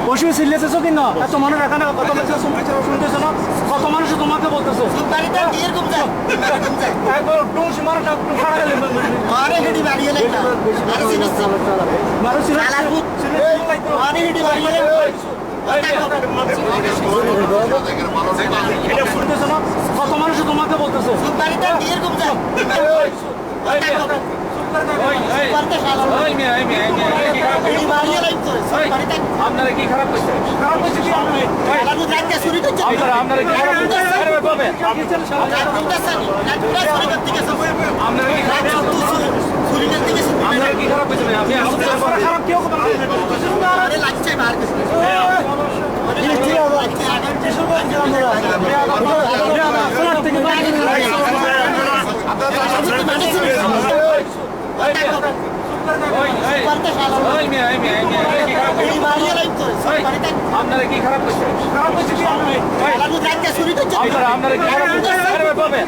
বসে সিরিয়াস কি না এত মানুষ এখানে কত মানুষ শুনতেছে না কত মানুষ তোমাকে বলতেছে কত মানুষ তোমাকে বলতেছে আপনারা কি খারাপ করছে আপনারা কি খারাপ খারাপ কেউ আপনারা কি খারাপ করছে আপনারা কি খারাপ করছে